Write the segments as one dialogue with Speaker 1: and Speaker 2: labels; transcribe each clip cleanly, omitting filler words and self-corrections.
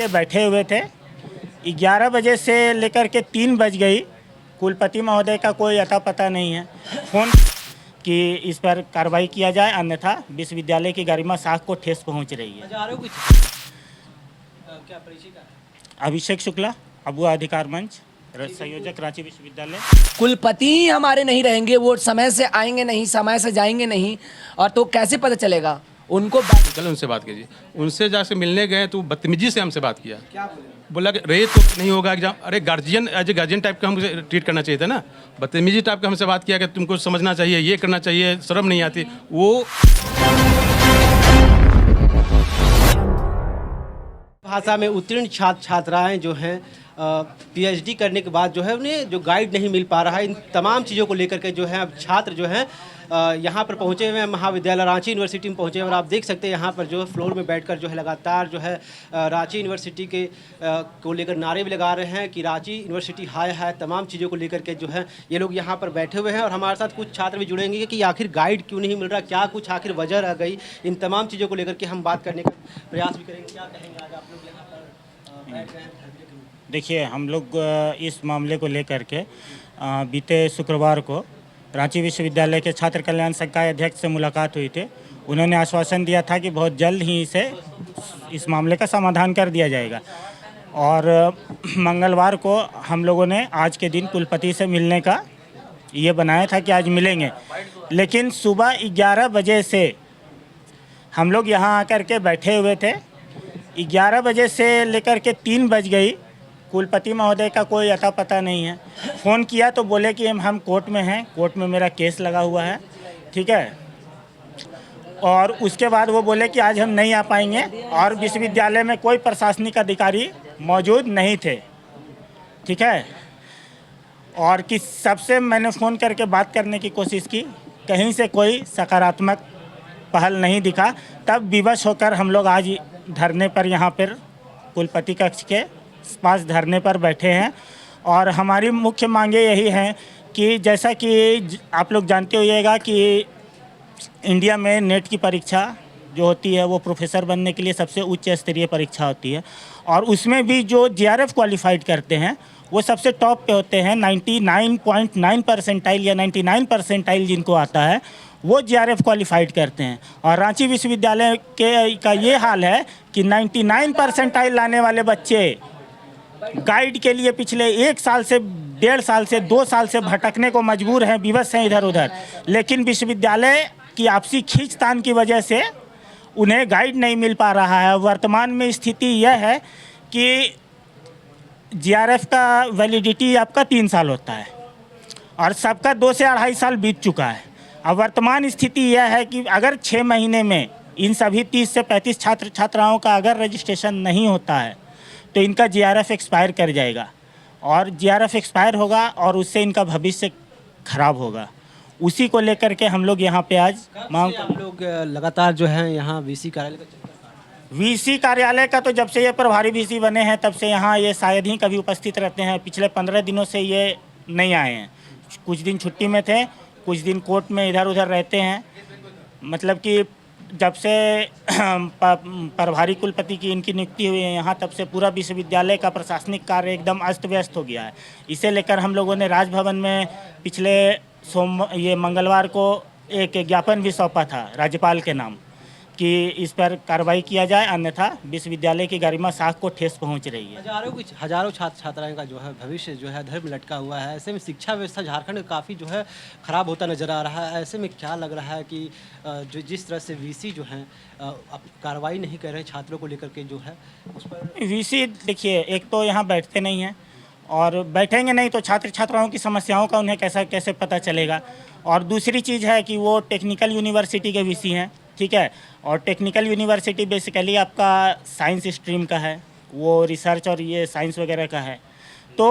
Speaker 1: के बैठे हुए थे। 11 बजे से लेकर के 3 बज गई। कुलपति महोदय का कोई अता पता नहीं है। फ़ोन कि इस पर कार्रवाई किया जाए, अन्यथा विश्वविद्यालय की गरिमा साख को ठेस पहुंच रही है।
Speaker 2: क्या परिचय का है?
Speaker 1: अभिषेक शुक्ला, अबुआ अधिकार मंच, संयोजक, रांची विश्वविद्यालय।
Speaker 3: कुलपति ही हमारे नहीं रहेंगे, वो समय से आएंगे नहीं, समय से जाएंगे नहीं, और तो कैसे पता चलेगा उनको?
Speaker 4: कल उनसे बात कीजिए। उनसे जाके मिलने गए तो बदतमीजी से हमसे बात किया। क्या बोला कि रेत तो नहीं होगा एग्जाम। अरे guardian, as a guardian type का हमसे ट्रीट करना चाहिए था ना। बदतमीजी टाइप का हमसे बात किया कि तुमको समझना चाहिए, ये करना चाहिए, शर्म नहीं आती। वो
Speaker 2: भाषा में उत्तीर्ण छात्र छात्राएं जो हैं पीएचडी करने के बाद जो है उन्हें जो गाइड नहीं मिल पा रहा है, इन तमाम चीज़ों को लेकर के जो है अब छात्र जो हैं यहाँ पर पहुँचे हुए हैं। महाविद्यालय रांची यूनिवर्सिटी में पहुँचे हैं और आप देख सकते हैं यहाँ पर जो फ्लोर में बैठकर जो है लगातार जो है रांची यूनिवर्सिटी के को लेकर नारे भी लगा रहे हैं कि रांची यूनिवर्सिटी हाय हाय। तमाम चीज़ों को लेकर के जो है ये लोग यहाँ पर बैठे हुए हैं और हमारे साथ कुछ छात्र भी जुड़ेंगे कि आखिर गाइड क्यों नहीं मिल रहा, क्या कुछ आखिर वजह रह गई। इन तमाम चीज़ों को लेकर के हम बात करने का प्रयास भी करेंगे। क्या कहेंगे, आज आप लोग यहाँ पर बैठ गए हैं धरने के लिए?
Speaker 1: देखिए, हम लोग इस मामले को लेकर के बीते शुक्रवार को रांची विश्वविद्यालय के छात्र कल्याण संकाय अध्यक्ष से मुलाकात हुई थी। उन्होंने आश्वासन दिया था कि बहुत जल्द ही इस मामले का समाधान कर दिया जाएगा। और मंगलवार को हम लोगों ने आज के दिन कुलपति से मिलने का ये बनाया था कि आज मिलेंगे, लेकिन सुबह 11 बजे से हम लोग यहाँ आकर के बैठे हुए थे। 11 बजे से लेकर के 3 बज गई। कुलपति महोदय का कोई अता पता नहीं है। फ़ोन किया तो बोले कि हम कोर्ट में हैं, कोर्ट में मेरा केस लगा हुआ है, ठीक है। और उसके बाद वो बोले कि आज हम नहीं आ पाएंगे, और विश्वविद्यालय में कोई प्रशासनिक अधिकारी मौजूद नहीं थे, ठीक है। और कि सबसे मैंने फ़ोन करके बात करने की कोशिश की, कहीं से कोई सकारात्मक पहल नहीं दिखा। तब विवश होकर हम लोग आज धरने पर यहाँ पर कुलपति कक्ष के पास धरने पर बैठे हैं। और हमारी मुख्य मांगे यही हैं कि जैसा कि आप लोग जानते होइएगा कि इंडिया में नेट की परीक्षा जो होती है वो प्रोफेसर बनने के लिए सबसे उच्च स्तरीय परीक्षा होती है, और उसमें भी जो जीआरएफ क्वालिफाइड करते हैं वो सबसे टॉप पे होते हैं। 99.9 परसेंटाइल या 99 परसेंटाइल जिनको आता है वो जीआरएफ क्वालिफाइड करते हैं। और रांची विश्वविद्यालय का ये हाल है कि 99 परसेंटाइल लाने वाले बच्चे गाइड के लिए पिछले 1 साल से 1.5 साल से 2 साल से भटकने को मजबूर हैं, विवश हैं इधर उधर। लेकिन विश्वविद्यालय की आपसी खींचतान की वजह से उन्हें गाइड नहीं मिल पा रहा है। वर्तमान में स्थिति यह है कि जीआरएफ का वैलिडिटी आपका 3 साल होता है और सबका 2 से 2.5 साल बीत चुका है। अब वर्तमान स्थिति यह है कि अगर 6 महीने में इन सभी 30 से 35 छात्र छात्राओं का अगर रजिस्ट्रेशन नहीं होता है तो इनका जीआरएफ एक्सपायर कर जाएगा, और जीआरएफ एक्सपायर होगा और उससे इनका भविष्य खराब होगा। उसी को लेकर के हम लोग यहाँ पे आज मांग।
Speaker 2: हम लोग लगातार जो है यहाँ वीसी कार्यालय का चक्कर काट रहे हैं।
Speaker 1: वीसी कार्यालय का तो जब से ये प्रभारी वीसी बने हैं तब से यहाँ ये शायद ही कभी उपस्थित रहते हैं। पिछले 15 दिनों से ये नहीं आए हैं। कुछ दिन छुट्टी में थे, कुछ दिन कोर्ट में इधर उधर रहते हैं। मतलब कि जब से प्रभारी कुलपति की इनकी नियुक्ति हुई है यहाँ, तब से पूरा विश्वविद्यालय का प्रशासनिक कार्य एकदम अस्त व्यस्त हो गया है। इसे लेकर हम लोगों ने राजभवन में पिछले मंगलवार को एक ज्ञापन भी सौंपा था राज्यपाल के नाम कि इस पर कार्रवाई किया जाए, अन्यथा विश्वविद्यालय की गरिमा साख को ठेस पहुंच रही है।
Speaker 2: हजारों छात्र छात्राएं का जो है भविष्य जो है धर्म लटका हुआ है। ऐसे में शिक्षा व्यवस्था झारखंड में काफ़ी जो है ख़राब होता नज़र आ रहा है। ऐसे में क्या लग रहा है कि जो जिस तरह से वीसी जो है कार्रवाई नहीं कर रहे छात्रों को लेकर के जो है उस पर
Speaker 1: वीसी, देखिए, एक तो यहाँ बैठते नहीं हैं, और बैठेंगे नहीं तो छात्र छात्राओं की समस्याओं का उन्हें कैसे पता चलेगा। और दूसरी चीज़ है कि वो टेक्निकल यूनिवर्सिटी के वीसी हैं, ठीक है। और टेक्निकल यूनिवर्सिटी बेसिकली आपका साइंस स्ट्रीम का है, वो रिसर्च और ये साइंस वगैरह का है। तो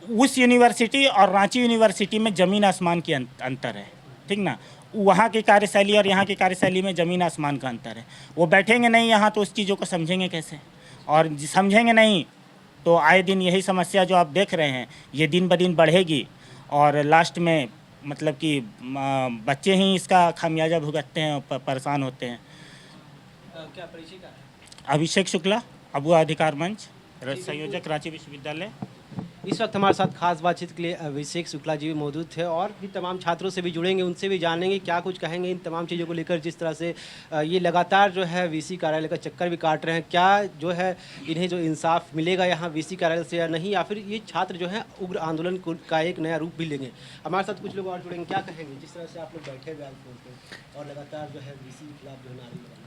Speaker 1: उस यूनिवर्सिटी और रांची यूनिवर्सिटी में ज़मीन आसमान की अंतर है, ठीक ना। वहाँ की कार्यशैली और यहाँ की कार्यशैली में ज़मीन आसमान का अंतर है। वो बैठेंगे नहीं यहाँ तो उस चीज़ों को समझेंगे कैसे, और समझेंगे नहीं तो आए दिन यही समस्या जो आप देख रहे हैं ये दिन ब दिन बढ़ेगी, और लास्ट में मतलब कि बच्चे ही इसका खामियाजा भुगतते हैं और परेशान होते हैं।
Speaker 2: क्या परिचय का है?
Speaker 1: अभिषेक शुक्ला, अबुआ अधिकार मंच, संयोजक रांची विश्वविद्यालय।
Speaker 2: इस वक्त हमारे साथ खास बातचीत के लिए अभिषेक शुक्ला जी भी मौजूद थे और भी तमाम छात्रों से भी जुड़ेंगे, उनसे भी जानेंगे क्या कुछ कहेंगे इन तमाम चीज़ों को लेकर। जिस तरह से ये लगातार जो है वीसी कार्यालय का चक्कर भी काट रहे हैं, क्या जो है इन्हें जो इंसाफ मिलेगा यहाँ वीसी कार्यालय से या नहीं, या फिर ये छात्र जो है उग्र आंदोलन का एक नया रूप भी लेंगे। हमारे साथ कुछ लोग और जुड़ेंगे, क्या कहेंगे जिस तरह से आप लोग बैठे हुए हैं और लगातार जो है वीसी के खिलाफ जो नारे लगातार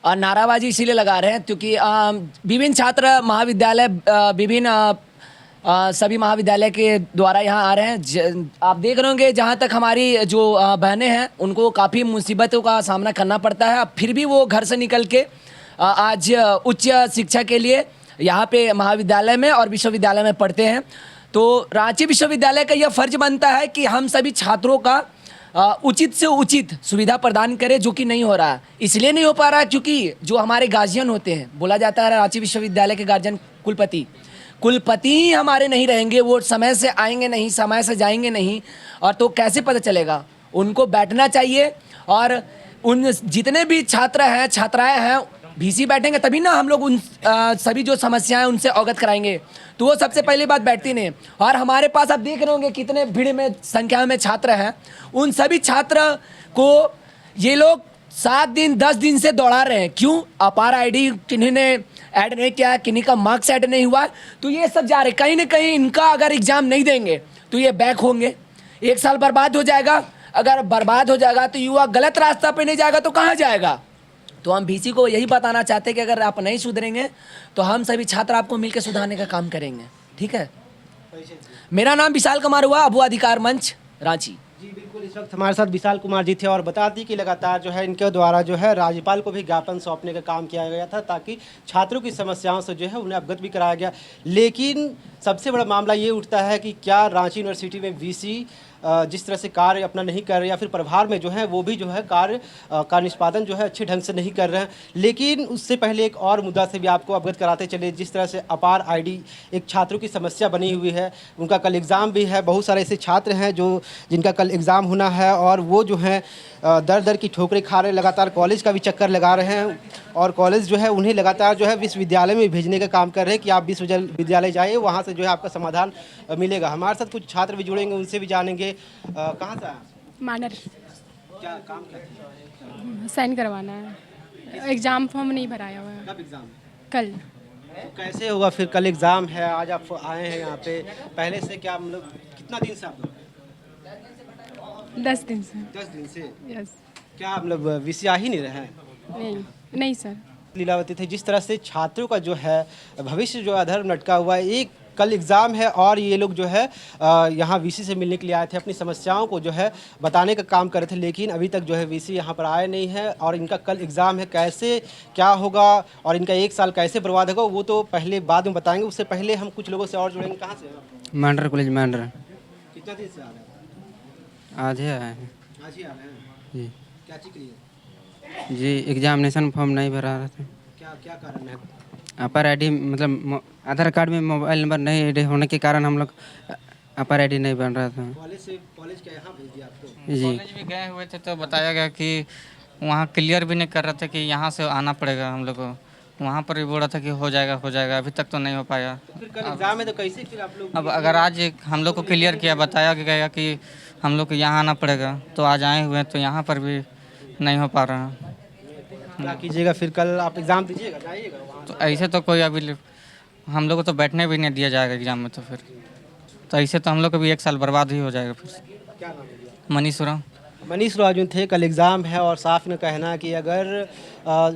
Speaker 3: और नाराबाजी इसीलिए लगा रहे हैं क्योंकि विभिन्न छात्र महाविद्यालय विभिन्न सभी महाविद्यालय के द्वारा यहाँ आ रहे हैं। आप देख रहे होंगे जहाँ तक हमारी जो बहनें हैं उनको काफ़ी मुसीबतों का सामना करना पड़ता है, फिर भी वो घर से निकल के आज उच्च शिक्षा के लिए यहाँ पे महाविद्यालय में और विश्वविद्यालय में पढ़ते हैं। तो रांची विश्वविद्यालय का यह फर्ज बनता है कि हम सभी छात्रों का उचित से उचित सुविधा प्रदान करें, जो कि नहीं हो रहा है। इसलिए नहीं हो पा रहा है क्योंकि जो हमारे गार्जियन होते हैं, बोला जाता है रांची विश्वविद्यालय के गार्जियन कुलपति ही हमारे नहीं रहेंगे, वो समय से आएंगे नहीं, समय से जाएंगे नहीं, और तो कैसे पता चलेगा। उनको बैठना चाहिए और उन जितने भी छात्र हैं छात्राएं हैं वीसी बैठेंगे तभी ना हम लोग उन सभी जो समस्याएं उनसे अवगत कराएंगे। तो वो सबसे पहली बात बैठती नहीं। और हमारे पास आप देख रहे होंगे कितने भीड़ में संख्या में छात्र हैं, उन सभी छात्र को ये लोग 7 दिन 10 दिन से दौड़ा रहे हैं। क्यों? अपार आईडी किन्हीं ने ऐड नहीं किया, किन्हीं का मार्क्स ऐड नहीं हुआ, तो ये सब जा रहे। कहीं ना कहीं इनका अगर एग्जाम नहीं देंगे तो ये बैक होंगे, 1 साल बर्बाद हो जाएगा। अगर बर्बाद हो जाएगा तो युवा गलत रास्ता पे नहीं जाएगा तो कहाँ जाएगा। तो हम वीसी को यही बताना चाहते हैं कि अगर आप नहीं सुधरेंगे तो हम सभी छात्र आपको मिलकर सुधारने का काम करेंगे। ठीक है। मेरा नाम विशाल कुमार हुआ, अभू अधिकार मंच रांची।
Speaker 2: जी बिल्कुल, इस वक्त हमारे साथ विशाल कुमार जी थे और बता दी कि लगातार जो है इनके द्वारा जो है राज्यपाल को भी ज्ञापन सौंपने का काम किया गया था ताकि छात्रों की समस्याओं से जो है उन्हें अवगत भी कराया गया। लेकिन सबसे बड़ा मामला ये उठता है कि क्या रांची यूनिवर्सिटी में वीसी जिस तरह से कार्य अपना नहीं कर रहे या फिर प्रभार में जो है वो भी जो है कार्य का निष्पादन जो है अच्छे ढंग से नहीं कर रहे हैं। लेकिन उससे पहले एक और मुद्दा से भी आपको अवगत कराते चले। जिस तरह से अपार आईडी एक छात्रों की समस्या बनी हुई है, उनका कल एग्ज़ाम भी है। बहुत सारे ऐसे छात्र हैं जो जिनका कल एग्ज़ाम होना है और वो जो है दर दर की ठोकरें खा रहे, लगातार कॉलेज का भी चक्कर लगा रहे हैं और कॉलेज जो है उन्हें लगातार जो है विश्वविद्यालय में भेजने का काम कर रहे हैं कि आप विश्वविद्यालय जाइए, वहाँ से जो है आपका समाधान मिलेगा। हमारे साथ कुछ छात्र भी जुड़ेंगे, उनसे भी जानेंगे। कहाँ से आए?
Speaker 5: मानर।
Speaker 2: क्या काम करते
Speaker 5: साइन करवाना है, एग्ज़ाम फॉर्म नहीं भराया हुआ है।
Speaker 2: कब एग्ज़ाम है?
Speaker 5: कल।
Speaker 2: तो कैसे होगा फिर? कल एग्ज़ाम है, आज आप आए हैं यहाँ पे, पहले से क्या मतलब कितना दिन से आप लोग?
Speaker 5: 10 दिन से।
Speaker 2: 10 दिन से।
Speaker 5: यस।
Speaker 2: क्या मतलब वीसी आ ही नहीं रहे हैं?
Speaker 5: नहीं सर।
Speaker 2: लीलावती थे। जिस तरह से छात्रों का जो है भविष्य जो अधर लटका हुआ है, एक कल एग्ज़ाम है और ये लोग जो है यहाँ वीसी से मिलने के लिए आए थे, अपनी समस्याओं को जो है बताने का काम कर रहे थे, लेकिन अभी तक जो है वीसी यहाँ पर आए नहीं है और इनका कल एग्ज़ाम है। कैसे क्या होगा और इनका 1 साल कैसे बर्बाद होगा वो तो पहले बाद में बताएंगे। उससे पहले हम कुछ लोगों से और जुड़ेंगे। कहाँ से?
Speaker 6: मांडर कॉलेज मांडर।
Speaker 2: कितना दिन से आ रहे हैं?
Speaker 6: आज ही आए हैं
Speaker 2: आज ही आ रहे हैं।
Speaker 6: जी।
Speaker 2: क्या चीज़ के लिए?
Speaker 6: जी एग्जामिनेशन फॉर्म नहीं भरा रहे थे।
Speaker 2: क्या क्या कारण है?
Speaker 6: अपर आईडी मतलब आधार कार्ड में मोबाइल नंबर नहीं ऐड होने के कारण हम लोग अपर आईडी नहीं बन रहा था।
Speaker 2: कॉलेज क्या यहाँ भेज दिया आपको?
Speaker 6: जी
Speaker 7: कॉलेज भी गए हुए थे तो बताया गया कि वहाँ क्लियर भी नहीं कर रहे थे कि यहाँ से आना पड़ेगा हम लोग को। वहाँ पर भी बोल रहा था कि हो जाएगा, अभी तक तो नहीं हो पाया।
Speaker 2: तो फिर कल एग्ज़ाम है तो कैसे फिर आप लोग?
Speaker 7: अब अगर आज हम लोग को क्लियर किया, बताया गया कि हम लोग को यहाँ आना पड़ेगा, तो आज आए हुए हैं तो यहाँ पर भी नहीं हो पा रहा।
Speaker 2: क्या कीजिएगा फिर? कल आप एग्ज़ाम दीजिएगा, जाइएगा वहाँ?
Speaker 7: तो ऐसे तो कोई अभी हम लोग को तो बैठने भी नहीं दिया जाएगा एग्ज़ाम में, तो फिर तो ऐसे तो हम लोग को भी 1 साल बर्बाद ही हो जाएगा फिर।
Speaker 2: क्या नाम है?
Speaker 7: मनीष उरांव।
Speaker 2: मनीष राजू थे। कल एग्ज़ाम है और साफ ने कहना है कि अगर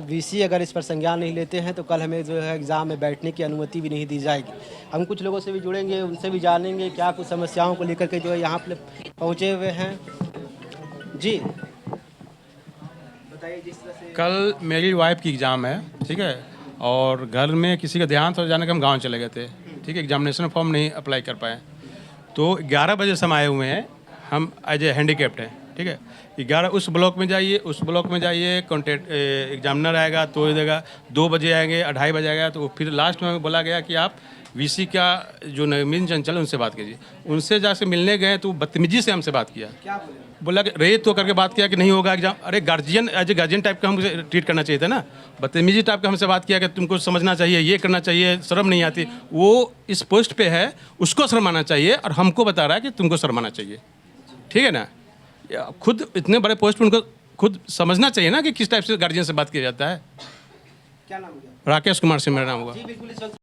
Speaker 2: वीसी अगर इस पर संज्ञान नहीं लेते हैं तो कल हमें जो है एग्ज़ाम में बैठने की अनुमति भी नहीं दी जाएगी। हम कुछ लोगों से भी जुड़ेंगे, उनसे भी जानेंगे क्या कुछ समस्याओं को लेकर के जो है यहाँ पर पहुँचे हुए हैं। जी बताइए। जिस तरह से
Speaker 4: कल मेरी वाइफ की एग्ज़ाम है, ठीक है, और घर में किसी का देहांत हो जाने के हम गांव चले गए थे, ठीक है। एग्जामिनेशन फॉर्म नहीं अप्लाई कर पाए, तो 11 बजे से हम आए हुए हैं। हम एज ए हैंडीकेप्ड हैं, ठीक है। 11 उस ब्लॉक में जाइए, उस ब्लॉक में जाइए, कॉन्टेक्ट एग्जामिनर आएगा तो देगा, 2 बजे आएंगे, 2:30 बजे आएगा, तो फिर लास्ट में बोला गया कि आप वीसी का जो नवीन चंचल है उनसे बात कीजिए। उनसे जाके मिलने गए तो बदतमीजी से हमसे बात किया।
Speaker 2: क्या बोले?
Speaker 4: बोला कि रहे तो करके बात किया कि नहीं होगा एग्जाम। अरे guardian as a guardian type का हमसे ट्रीट करना चाहिए था ना। बदतमीजी टाइप का हमसे बात किया कि तुमको समझना चाहिए, ये करना चाहिए, शर्म नहीं आती। वो इस पोस्ट पे है, उसको शर्म आना चाहिए और हमको बता रहा है कि तुमको शर्म आना चाहिए। ठीक है ना? खुद इतने बड़े पोस्ट पे उनको खुद समझना चाहिए ना कि किस टाइप से गार्जियन से बात किया जाता है।
Speaker 2: क्या नाम हो गया?
Speaker 4: राकेश कुमार सिंह मेरा नाम हुआ।
Speaker 2: जी बिल्कुल इस वक्त